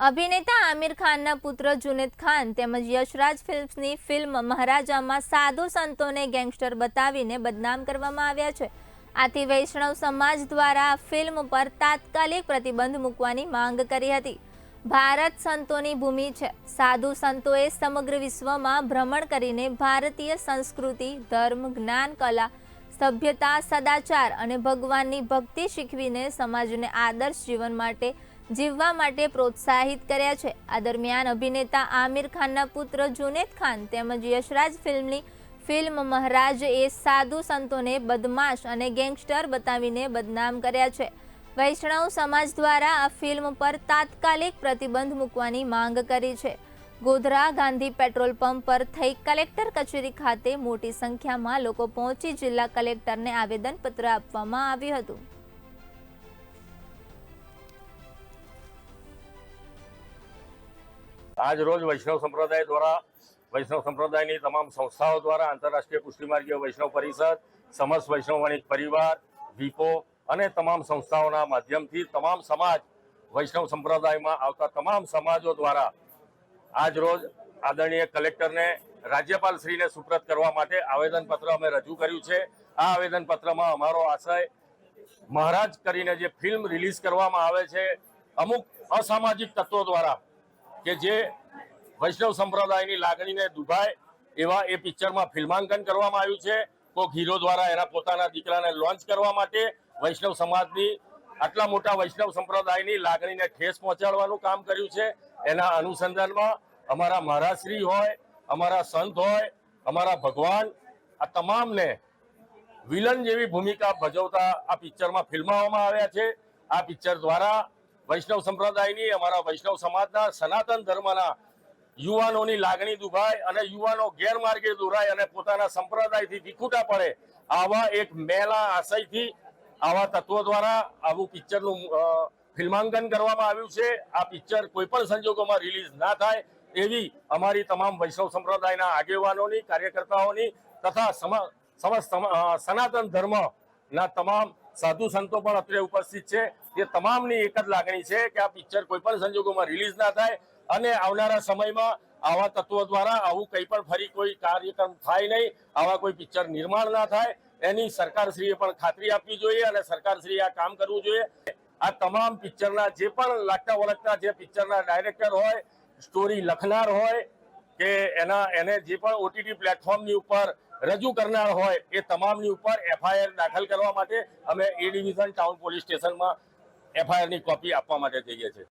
અભિનેતા આમિર ખાનના પુત્ર જુનેદ ખાન તેમજ યશરાજ ફિલ્મ્સની ફિલ્મ મહારાજામાં સાધુ સંતોને ગેંગસ્ટર બતાવીને બદનામ કરવામાં આવ્યા છે। આથી વૈષ્ણવ સમાજ દ્વારા આ ફિલ્મ પર તાત્કાલિક પ્રતિબંધ મૂકવાની માંગ કરી હતી। ભારત સંતોની ભૂમિ છે। સાધુ સંતોએ સમગ્ર વિશ્વમાં ભ્રમણ કરીને ભારતીય સંસ્કૃતિ, ધર્મ, જ્ઞાન, કલા, સભ્યતા, સદાચાર અને ભગવાનની ભક્તિ શીખવીને સમાજને આદર્શ જીવન માટે જીવવા માટે પ્રોત્સાહિત કર્યા છે। આ દરમિયાન અભિનેતા આમિર ખાનના પુત્ર જુનેદ ખાન તેમજ યશરાજ ફિલ્મની ફિલ્મ મહારાજ એ સાધુ સંતોને બદમાશ અને ગેંગસ્ટર બતાવીને બદનામ કર્યા છે। વૈષ્ણવ સમાજ દ્વારા આ ફિલ્મ પર તાત્કાલિક પ્રતિબંધ મૂકવાની માંગ કરી છે। ગોધરા ગાંધી પેટ્રોલ પંપ પર થઈ કલેક્ટર કચેરી ખાતે મોટી સંખ્યામાં લોકો પહોંચી જિલ્લા કલેક્ટરને આવેદનપત્ર આપવામાં આવ્યું હતું। आज रोज वैष्णव संप्रदाय द्वारा वैष्णव संप्रदाय तमाम संस्थाओं द्वारा आंतरराष्ट्रीय पुष्टिमार्गीय वैष्णव परिषद, समस्त वैष्णव वणिक परिवार, वीपो અને તમામ સંસ્થાઓના માધ્યમથી તમામ સમાજ વૈષ્ણવ સંપ્રદાયમાં આવતા તમામ સમાજો દ્વારા આજ રોજ આદરણીય કલેક્ટરને રાજ્યપાલશ્રીને સુપ્રત કરવા માટે આવેદનપત્ર અમે રજૂ કર્યું છે। આ આવેદનપત્રમાં અમારો આશય મહારાજ કરીને જે ફિલ્મ રિલીઝ કરવામાં આવે છે અમુક અસામાજિક તત્વો દ્વારા કે જે વૈષ્ણવ સંપ્રદાયની લાગણીને દુભાય એવા એ પિક્ચરમાં ફિલ્માંકન કરવામાં આવ્યું છે। કોઈક હીરો દ્વારા એના પોતાના દીકરાને લોન્ચ કરવા માટે વૈષ્ણવ સમાજની આટલા મોટા વૈષ્ણવ સંપ્રદાયની લાગણીને ઠેસ પહોંચાડવાનું કામ કર્યું છે। એના અનુસંધાનમાં અમારા મહારાજશ્રી હોય, અમારા સંત હોય, અમારા ભગવાન, આ તમામને વિલન જેવી ભૂમિકા ભજવતા આ પિક્ચરમાં ફિલ્માવવામાં આવ્યા છે। આ પિક્ચર દ્વારા વૈષ્ણવ સંપ્રદાયની, અમારા વૈષ્ણવ સમાજના, સનાતન ધર્મના યુવાનોની લાગણી દુભાય અને યુવાનો ગેરમાર્ગે દોરાય અને પોતાના સંપ્રદાયથી વિખૂટા પડે આવા એક મેલા આશયથી આવા તત્વો દ્વારા આવું પિક્ચરનું ફિલ્માંકન કરવામાં આવ્યું છે। આ પિક્ચર કોઈ પણ સંજોગોમાં રિલીઝ ના થાય એવી અમારી તમામ વૈષ્ણવ સંપ્રદાયના આગેવાનોની, કાર્યકર્તાઓની તથા સમસ્ત સનાતન ધર્મના તમામ સાધુ સંતો પણ અત્રે ઉપસ્થિત છે। તે તમામની એક જ લાગણી છે કે આ પિક્ચર કોઈ પણ સંજોગોમાં રિલીઝ ના થાય અને આવનારા સમયમાં આવા તત્વો દ્વારા આવું કંઈ પણ ફરી કોઈ કાર્યક્રમ થાય નહીં, આવા કોઈ પિક્ચર નિર્માણ ના થાય એની સરકારશ્રીએ પણ ખાતરી આપવી જોઈએ અને સરકારશ્રીએ આ કામ કરવું જોઈએ। આ તમામ પિક્ચરના જે પણ લાગતા વળગતા જે પિક્ચરના ડાયરેક્ટર હોય, સ્ટોરી લખનાર હોય કે એને જે પણ ઓટીટી પ્લેટફોર્મની ઉપર રજૂ કરનાર હોય એ તમામની ઉપર એફઆઈઆર દાખલ કરવા માટે અમે એ ડિવિઝન ટાઉન પોલીસ સ્ટેશનમાં એફઆઈઆરની કોપી આપવા માટે જઈએ છીએ।